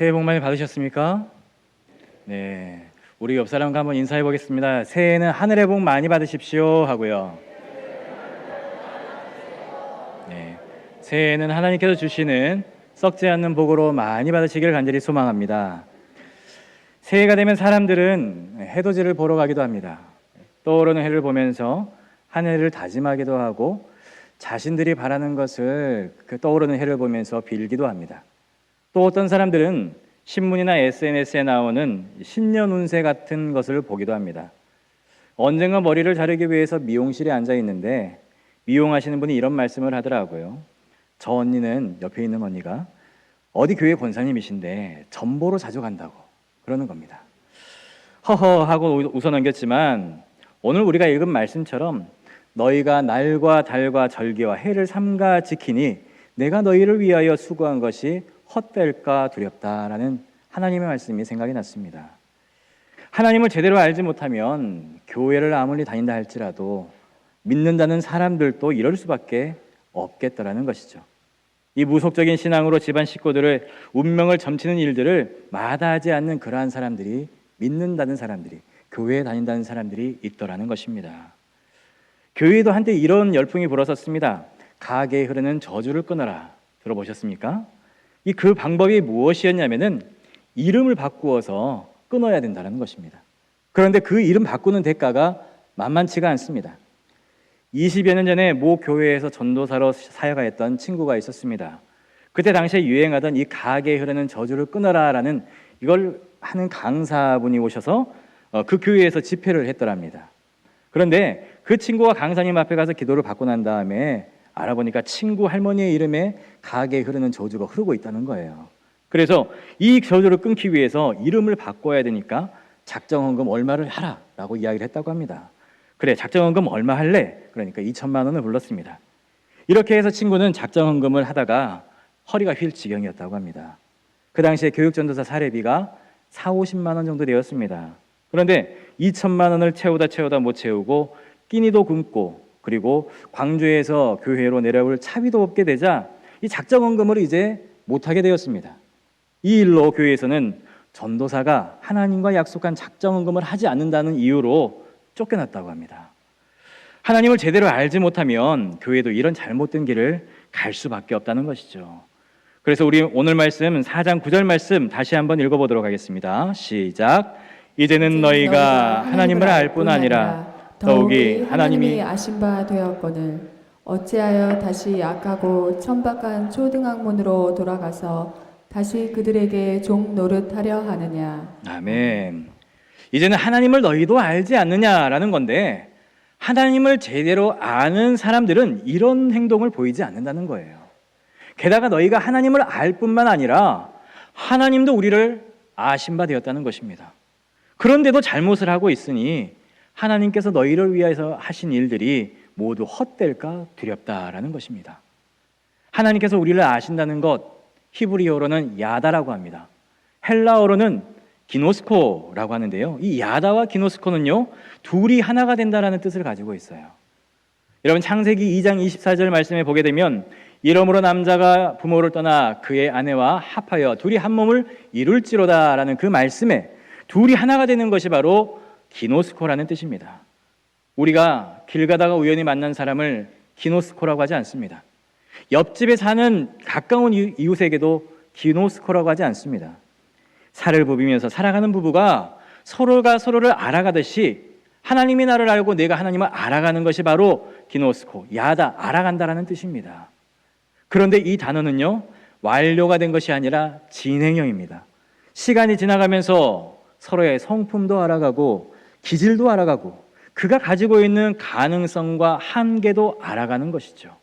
새해 복 많이 받으셨습니까? 네, 우리 옆 사람과 한번 인사해 보겠습니다. 새해에는 하늘의 복 많이 받으십시오 하고요. 네, 새해에는 하나님께서 주시는 썩지 않는 복으로 많이 받으시길 간절히 소망합니다. 새해가 되면 사람들은 해돋이를 보러 가기도 합니다. 떠오르는 해를 보면서 한 해를 다짐하기도 하고 자신들이 바라는 것을 그 떠오르는 해를 보면서 빌기도 합니다. 또 어떤 사람들은 신문이나 SNS에 나오는 신년 운세 같은 것을 보기도 합니다. 언젠가 머리를 자르기 위해서 미용실에 앉아 있는데 미용하시는 분이 이런 말씀을 하더라고요. 저 언니는, 옆에 있는 언니가 어디 교회 권사님이신데 전보로 자주 간다고 그러는 겁니다. 허허 하고 웃어 넘겼지만 오늘 우리가 읽은 말씀처럼 너희가 날과 달과 절기와 해를 삼가 지키니 내가 너희를 위하여 수고한 것이 헛될까 두렵다라는 하나님의 말씀이 생각이 났습니다. 하나님을 제대로 알지 못하면 교회를 아무리 다닌다 할지라도 믿는다는 사람들도 이럴 수밖에 없겠더라는 것이죠. 이 무속적인 신앙으로 집안 식구들을 운명을 점치는 일들을 마다하지 않는 그러한 사람들이, 믿는다는 사람들이, 교회에 다닌다는 사람들이 있더라는 것입니다. 교회도 한때 이런 열풍이 불었었습니다. 가게에 흐르는 저주를 끊어라. 들어보셨습니까? 그 방법이 무엇이었냐면은 이름을 바꾸어서 끊어야 된다는 것입니다. 그런데 그 이름 바꾸는 대가가 만만치가 않습니다. 20여 년 전에 모 교회에서 전도사로 사역하였던 친구가 있었습니다. 그때 당시에 유행하던 이 가게에 흐르는 저주를 끊어라라는 이걸 하는 강사분이 오셔서 그 교회에서 집회를 했더랍니다. 그런데 그 친구가 강사님 앞에 가서 기도를 받고 난 다음에 알아보니까 친구 할머니의 이름에 가게에 흐르는 저주가 흐르고 있다는 거예요. 그래서 이 저주를 끊기 위해서 이름을 바꿔야 되니까 작정헌금 얼마를 하라라고 이야기를 했다고 합니다. 그래, 작정헌금 얼마 할래? 그러니까 2천만 원을 불렀습니다. 이렇게 해서 친구는 작정헌금을 하다가 허리가 휠 지경이었다고 합니다. 그 당시에 교육전도사 사례비가 40~50만 원 정도 되었습니다. 그런데 2천만 원을 채우다 못 채우고 끼니도 굶고 그리고 광주에서 교회로 내려올 차비도 없게 되자 이 작정헌금을 이제 못하게 되었습니다. 이 일로 교회에서는 전도사가 하나님과 약속한 작정헌금을 하지 않는다는 이유로 쫓겨났다고 합니다. 하나님을 제대로 알지 못하면 교회도 이런 잘못된 길을 갈 수밖에 없다는 것이죠. 그래서 우리 오늘 말씀 4장 9절 말씀 다시 한번 읽어보도록 하겠습니다. 시작. 이제는 너희가 하나님을 알 뿐 아니라 더욱이 하나님이 아신 바 되었거늘 어찌하여 다시 악하고 천박한 초등학문으로 돌아가서 다시 그들에게 종 노릇하려 하느냐. 아멘. 이제는 하나님을 너희도 알지 않느냐라는 건데 하나님을 제대로 아는 사람들은 이런 행동을 보이지 않는다는 거예요. 게다가 너희가 하나님을 알 뿐만 아니라 하나님도 우리를 아신 바 되었다는 것입니다. 그런데도 잘못을 하고 있으니 하나님께서 너희를 위해서 하신 일들이 모두 헛될까 두렵다라는 것입니다. 하나님께서 우리를 아신다는 것, 히브리어로는 야다라고 합니다. 헬라어로는 기노스코라고 하는데요. 이 야다와 기노스코는요, 둘이 하나가 된다라는 뜻을 가지고 있어요. 여러분 창세기 2장 24절 말씀에 보게 되면 이러므로 남자가 부모를 떠나 그의 아내와 합하여 둘이 한 몸을 이룰지로다라는 그 말씀에 둘이 하나가 되는 것이 바로 기노스코라는 뜻입니다. 우리가 길 가다가 우연히 만난 사람을 기노스코라고 하지 않습니다. 옆집에 사는 가까운 이웃에게도 기노스코라고 하지 않습니다. 살을 부비면서 살아가는 부부가 서로가 서로를 알아가듯이 하나님이 나를 알고 내가 하나님을 알아가는 것이 바로 기노스코, 야다, 알아간다라는 뜻입니다. 그런데 이 단어는요, 완료가 된 것이 아니라 진행형입니다. 시간이 지나가면서 서로의 성품도 알아가고 기질도 알아가고 그가 가지고 있는 가능성과 한계도 알아가는 것이죠.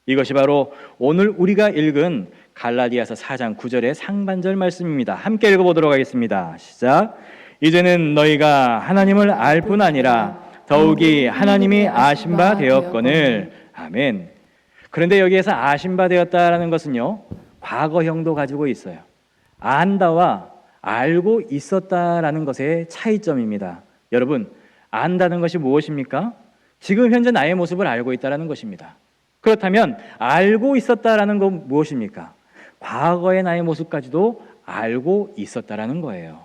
이것이 바로 오늘 우리가 읽은 갈라디아서 4장 9절의 상반절 말씀입니다. 함께 읽어보도록 하겠습니다. 시작. 이제는 너희가 하나님을 알 뿐 아니라 더욱이 하나님이 아신 바 되었거늘. 아멘. 그런데 여기에서 아신 바 되었다라는 것은요, 과거형도 가지고 있어요. 안다와 알고 있었다라는 것의 차이점입니다. 여러분, 안다는 것이 무엇입니까? 지금 현재 나의 모습을 알고 있다라는 것입니다. 그렇다면 알고 있었다라는 건 무엇입니까? 과거의 나의 모습까지도 알고 있었다라는 거예요.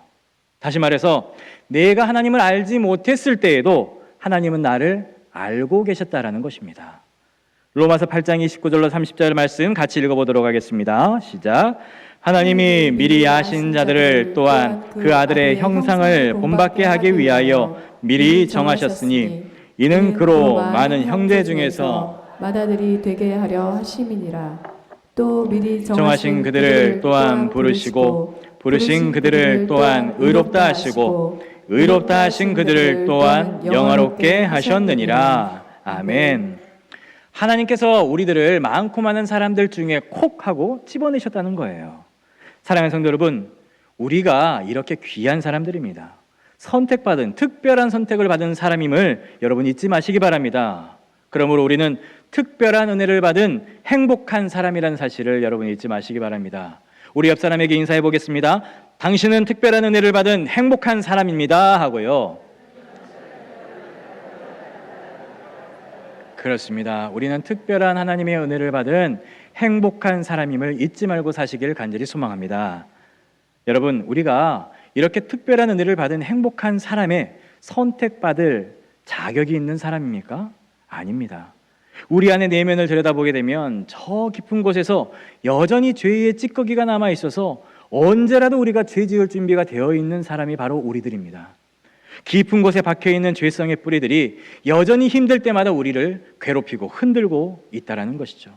다시 말해서 내가 하나님을 알지 못했을 때에도 하나님은 나를 알고 계셨다라는 것입니다. 로마서 8장 29절로 30절 말씀 같이 읽어보도록 하겠습니다. 시작. 하나님이 미리 아신 자들을 또한 그 아들의 형상을 본받게 하기 위하여 미리 정하셨으니 이는 그로 많은 형제 중에서 맏아들이 되게 하려 하심이니라. 또 미리 정하신 그들을 또한 부르시고 부르신 그들을 또한 의롭다 하시고 의롭다 하신 그들을 또한 영화롭게 하셨느니라. 아멘. 하나님께서 우리들을 많고 많은 사람들 중에 콕 하고 집어내셨다는 거예요. 사랑하는 성도 여러분, 우리가 이렇게 귀한 사람들입니다. 선택받은, 특별한 선택을 받은 사람임을 여러분 잊지 마시기 바랍니다. 그러므로 우리는 특별한 은혜를 받은 행복한 사람이라는 사실을 여러분 잊지 마시기 바랍니다. 우리 옆 사람에게 인사해 보겠습니다. 당신은 특별한 은혜를 받은 행복한 사람입니다 하고요. 그렇습니다. 우리는 특별한 하나님의 은혜를 받은 행복한 사람임을 잊지 말고 사시길 간절히 소망합니다. 여러분, 우리가 이렇게 특별한 은혜를 받은 행복한 사람에 선택받을 자격이 있는 사람입니까? 아닙니다. 우리 안의 내면을 들여다보게 되면 저 깊은 곳에서 여전히 죄의 찌꺼기가 남아 있어서 언제라도 우리가 죄 지을 준비가 되어 있는 사람이 바로 우리들입니다. 깊은 곳에 박혀있는 죄성의 뿌리들이 여전히 힘들 때마다 우리를 괴롭히고 흔들고 있다는 것이죠.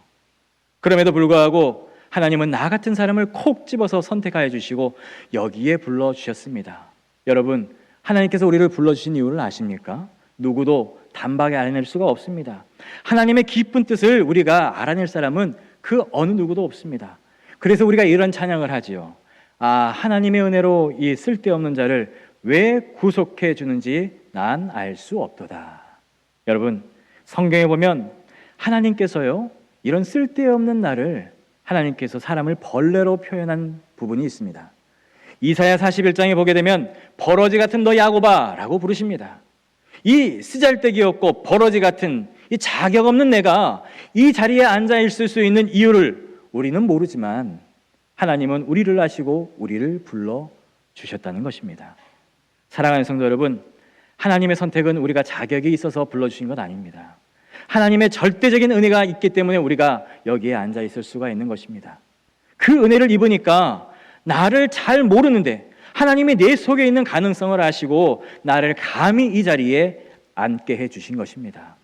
그럼에도 불구하고 하나님은 나 같은 사람을 콕 집어서 선택하여 주시고 여기에 불러주셨습니다. 여러분, 하나님께서 우리를 불러주신 이유를 아십니까? 누구도 단박에 알아낼 수가 없습니다. 하나님의 깊은 뜻을 우리가 알아낼 사람은 그 어느 누구도 없습니다. 그래서 우리가 이런 찬양을 하지요. 하나님의 은혜로 이 쓸데없는 자를 왜 구속해 주는지 난 알 수 없도다. 여러분, 성경에 보면 하나님께서요, 이런 쓸데없는 나를 하나님께서 사람을 벌레로 표현한 부분이 있습니다. 이사야 41장에 보게 되면 버러지 같은 너 야곱아 라고 부르십니다. 이 쓰잘데기 없고 버러지 같은 이 자격 없는 내가 이 자리에 앉아 있을 수 있는 이유를 우리는 모르지만 하나님은 우리를 아시고 우리를 불러주셨다는 것입니다. 사랑하는 성도 여러분, 하나님의 선택은 우리가 자격이 있어서 불러주신 것 아닙니다. 하나님의 절대적인 은혜가 있기 때문에 우리가 여기에 앉아 있을 수가 있는 것입니다. 그 은혜를 입으니까 나를 잘 모르는데 하나님이 내 속에 있는 가능성을 아시고 나를 감히 이 자리에 앉게 해주신 것입니다.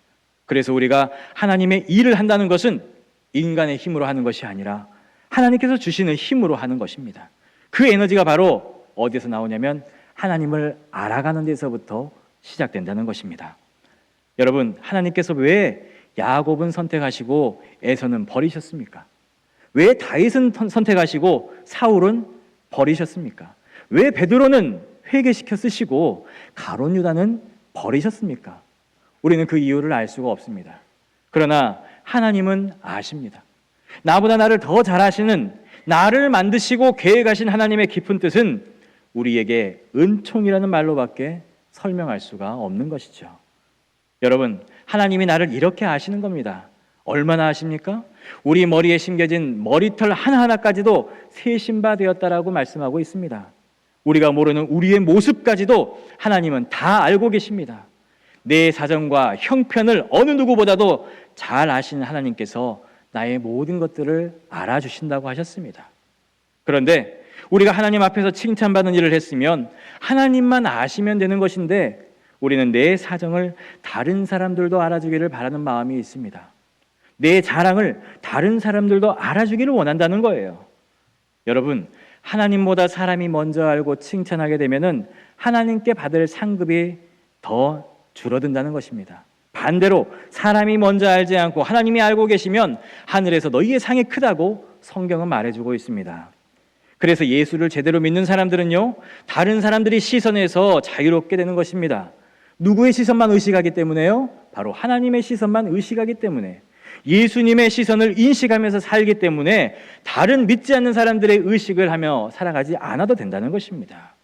그래서 우리가 하나님의 일을 한다는 것은 인간의 힘으로 하는 것이 아니라 하나님께서 주시는 힘으로 하는 것입니다. 그 에너지가 바로 어디서 나오냐면 하나님을 알아가는 데서부터 시작된다는 것입니다. 여러분, 하나님께서 왜 야곱은 선택하시고 에서는 버리셨습니까? 왜 다윗은 선택하시고 사울은 버리셨습니까? 왜 베드로는 회개시켜 쓰시고 가룟 유다는 버리셨습니까? 우리는 그 이유를 알 수가 없습니다. 그러나 하나님은 아십니다. 나보다 나를 더 잘 아시는, 나를 만드시고 계획하신 하나님의 깊은 뜻은 우리에게 은총이라는 말로밖에 설명할 수가 없는 것이죠. 여러분, 하나님이 나를 이렇게 아시는 겁니다. 얼마나 아십니까? 우리 머리에 심겨진 머리털 하나하나까지도 세신 바 되었다라고 말씀하고 있습니다. 우리가 모르는 우리의 모습까지도 하나님은 다 알고 계십니다. 내 사정과 형편을 어느 누구보다도 잘 아시는 하나님께서 나의 모든 것들을 알아주신다고 하셨습니다. 그런데 우리가 하나님 앞에서 칭찬받는 일을 했으면 하나님만 아시면 되는 것인데 우리는 내 사정을 다른 사람들도 알아주기를 바라는 마음이 있습니다. 내 자랑을 다른 사람들도 알아주기를 원한다는 거예요. 여러분, 하나님보다 사람이 먼저 알고 칭찬하게 되면은 하나님께 받을 상급이 더 줄어든다는 것입니다. 반대로 사람이 먼저 알지 않고 하나님이 알고 계시면 하늘에서 너희의 상이 크다고 성경은 말해주고 있습니다. 그래서 예수를 제대로 믿는 사람들은요, 다른 사람들이 시선에서 자유롭게 되는 것입니다. 누구의 시선만 의식하기 때문에요? 바로 하나님의 시선만 의식하기 때문에, 예수님의 시선을 인식하면서 살기 때문에 다른 믿지 않는 사람들의 의식을 하며 살아가지 않아도 된다는 것입니다.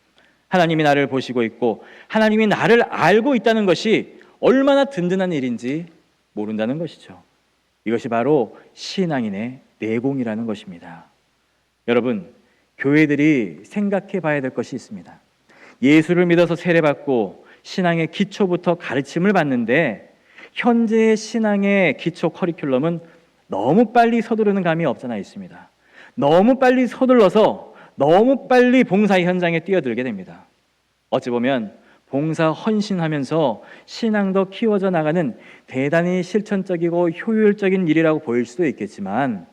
하나님이 나를 보시고 있고 하나님이 나를 알고 있다는 것이 얼마나 든든한 일인지 모른다는 것이죠. 이것이 바로 신앙인의 내공이라는 것입니다. 여러분, 교회들이 생각해 봐야 될 것이 있습니다. 예수를 믿어서 세례받고 신앙의 기초부터 가르침을 받는데 현재의 신앙의 기초 커리큘럼은 너무 빨리 서두르는 감이 없잖아 있습니다. 너무 빨리 서둘러서 너무 빨리 봉사 현장에 뛰어들게 됩니다. 어찌 보면 봉사 헌신하면서 신앙도 키워져 나가는 대단히 실천적이고 효율적인 일이라고 보일 수도 있겠지만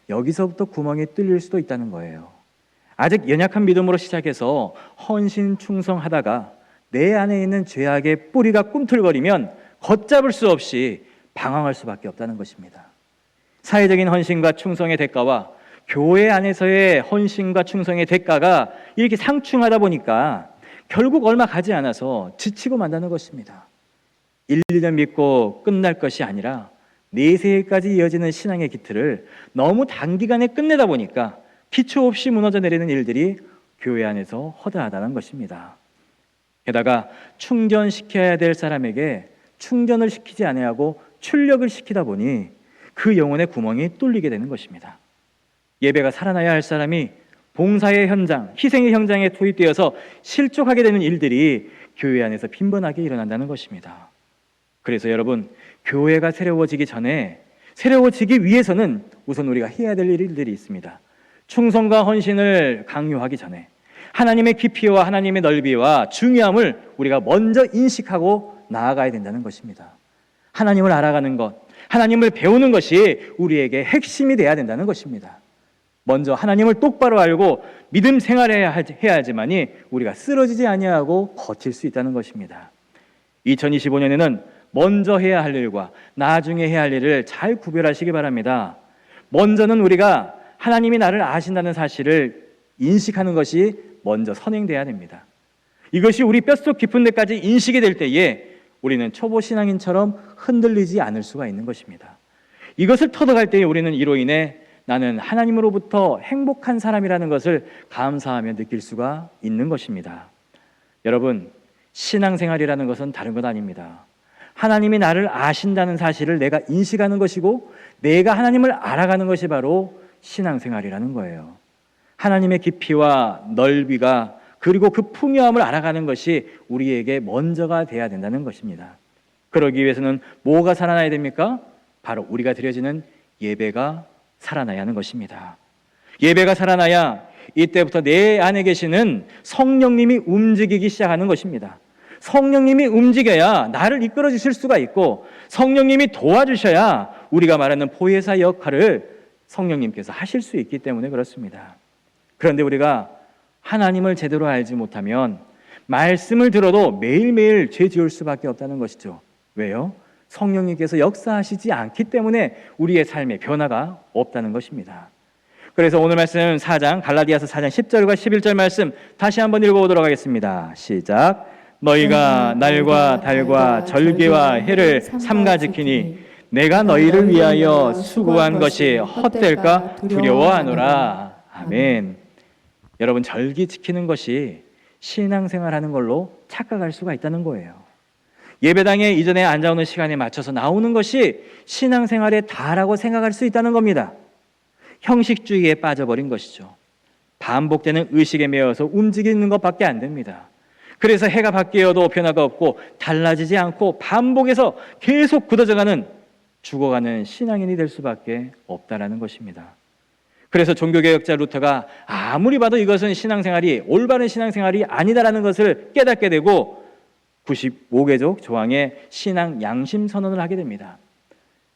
여기서부터 구멍이 뚫릴 수도 있다는 거예요. 아직 연약한 믿음으로 시작해서 헌신 충성하다가 내 안에 있는 죄악의 뿌리가 꿈틀거리면 걷잡을 수 없이 방황할 수밖에 없다는 것입니다. 사회적인 헌신과 충성의 대가와 교회 안에서의 헌신과 충성의 대가가 이렇게 상충하다 보니까 결국 얼마 가지 않아서 지치고 만다는 것입니다. 1, 2년 믿고 끝날 것이 아니라 4, 3해까지 이어지는 신앙의 기틀을 너무 단기간에 끝내다 보니까 기초 없이 무너져 내리는 일들이 교회 안에서 허다하다는 것입니다. 게다가 충전시켜야 될 사람에게 충전을 시키지 아니하고 출력을 시키다 보니 그 영혼의 구멍이 뚫리게 되는 것입니다. 예배가 살아나야 할 사람이 봉사의 현장, 희생의 현장에 투입되어서 실족하게 되는 일들이 교회 안에서 빈번하게 일어난다는 것입니다. 그래서 여러분, 교회가 새로워지기 전에, 새로워지기 위해서는 우선 우리가 해야 될 일들이 있습니다. 충성과 헌신을 강요하기 전에 하나님의 깊이와 하나님의 넓이와 중요함을 우리가 먼저 인식하고 나아가야 된다는 것입니다. 하나님을 알아가는 것, 하나님을 배우는 것이 우리에게 핵심이 돼야 된다는 것입니다. 먼저 하나님을 똑바로 알고 믿음 생활해야지만이 우리가 쓰러지지 아니하고 버틸 수 있다는 것입니다. 2025년에는 먼저 해야 할 일과 나중에 해야 할 일을 잘 구별하시기 바랍니다. 먼저는 우리가 하나님이 나를 아신다는 사실을 인식하는 것이 먼저 선행돼야 됩니다. 이것이 우리 뼛속 깊은 데까지 인식이 될 때에 우리는 초보 신앙인처럼 흔들리지 않을 수가 있는 것입니다. 이것을 터득할 때에 우리는 이로 인해 나는 하나님으로부터 행복한 사람이라는 것을 감사하며 느낄 수가 있는 것입니다. 여러분, 신앙생활이라는 것은 다른 것 아닙니다. 하나님이 나를 아신다는 사실을 내가 인식하는 것이고 내가 하나님을 알아가는 것이 바로 신앙생활이라는 거예요. 하나님의 깊이와 넓이가 그리고 그 풍요함을 알아가는 것이 우리에게 먼저가 돼야 된다는 것입니다. 그러기 위해서는 뭐가 살아나야 됩니까? 바로 우리가 드려지는 예배가 살아나야 하는 것입니다. 예배가 살아나야 이때부터 내 안에 계시는 성령님이 움직이기 시작하는 것입니다. 성령님이 움직여야 나를 이끌어 주실 수가 있고 성령님이 도와주셔야 우리가 말하는 보혜사 역할을 성령님께서 하실 수 있기 때문에 그렇습니다. 그런데 우리가 하나님을 제대로 알지 못하면 말씀을 들어도 매일매일 죄 지을 수밖에 없다는 것이죠. 왜요? 성령님께서 역사하시지 않기 때문에 우리의 삶에 변화가 없다는 것입니다. 그래서 오늘 말씀 4장 갈라디아서 4장 10절과 11절 말씀 다시 한번 읽어보도록 하겠습니다. 시작. 너희가 날과 달과 절개와 해를 삼가 지키니 내가 너희를 위하여 수고한 것이 헛될까 두려워하노라. 아멘. 여러분, 절기 지키는 것이 신앙생활하는 걸로 착각할 수가 있다는 거예요. 예배당에 이전에 앉아오는 시간에 맞춰서 나오는 것이 신앙생활의 다라고 생각할 수 있다는 겁니다. 형식주의에 빠져버린 것이죠. 반복되는 의식에 매여서 움직이는 것밖에 안 됩니다. 그래서 해가 바뀌어도 변화가 없고 달라지지 않고 반복해서 계속 굳어져가는 죽어가는 신앙인이 될 수밖에 없다라는 것입니다. 그래서 종교개혁자 루터가 아무리 봐도 이것은 신앙생활이 올바른 신앙생활이 아니다라는 것을 깨닫게 되고 95개족 조항의 신앙 양심 선언을 하게 됩니다.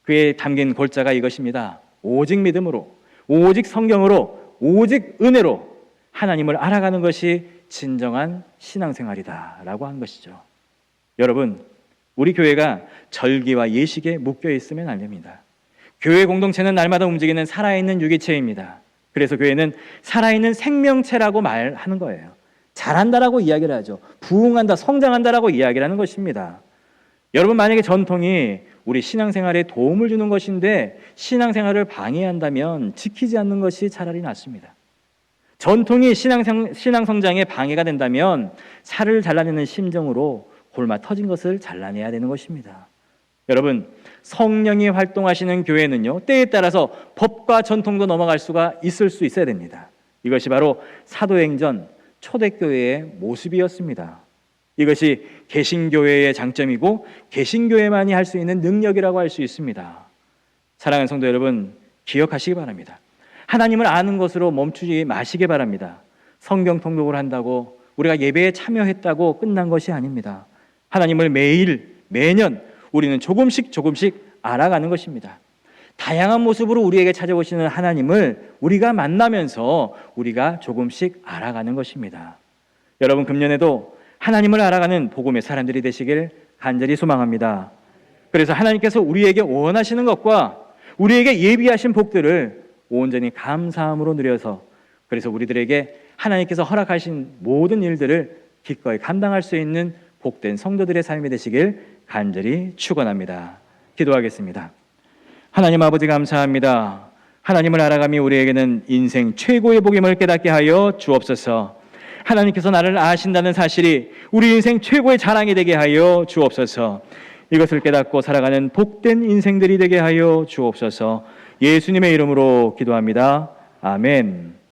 그에 담긴 골자가 이것입니다. 오직 믿음으로, 오직 성경으로, 오직 은혜로 하나님을 알아가는 것이 진정한 신앙생활이다라고 한 것이죠. 여러분, 우리 교회가 절기와 예식에 묶여 있으면 안 됩니다. 교회 공동체는 날마다 움직이는 살아있는 유기체입니다. 그래서 교회는 살아있는 생명체라고 말하는 거예요. 잘한다라고 이야기를 하죠. 부흥한다, 성장한다라고 이야기를 하는 것입니다. 여러분, 만약에 전통이 우리 신앙생활에 도움을 주는 것인데 신앙생활을 방해한다면 지키지 않는 것이 차라리 낫습니다. 전통이 신앙 성장에 방해가 된다면 살을 잘라내는 심정으로 골마 터진 것을 잘라내야 되는 것입니다. 여러분, 성령이 활동하시는 교회는요, 때에 따라서 법과 전통도 넘어갈 수가 있을 수 있어야 됩니다. 이것이 바로 사도행전 초대교회의 모습이었습니다. 이것이 개신교회의 장점이고 개신교회만이 할 수 있는 능력이라고 할 수 있습니다. 사랑하는 성도 여러분, 기억하시기 바랍니다. 하나님을 아는 것으로 멈추지 마시기 바랍니다. 성경 통독을 한다고 우리가 예배에 참여했다고 끝난 것이 아닙니다. 하나님을 매일 매년 우리는 조금씩 알아가는 것입니다. 다양한 모습으로 우리에게 찾아오시는 하나님을 우리가 만나면서 우리가 조금씩 알아가는 것입니다. 여러분, 금년에도 하나님을 알아가는 복음의 사람들이 되시길 간절히 소망합니다. 그래서 하나님께서 우리에게 원하시는 것과 우리에게 예비하신 복들을 온전히 감사함으로 누려서, 그래서 우리들에게 하나님께서 허락하신 모든 일들을 기꺼이 감당할 수 있는 복된 성도들의 삶이 되시길 간절히 축원합니다. 기도하겠습니다. 하나님 아버지, 감사합니다. 하나님을 알아감이 우리에게는 인생 최고의 복임을 깨닫게 하여 주옵소서. 하나님께서 나를 아신다는 사실이 우리 인생 최고의 자랑이 되게 하여 주옵소서. 이것을 깨닫고 살아가는 복된 인생들이 되게 하여 주옵소서. 예수님의 이름으로 기도합니다. 아멘.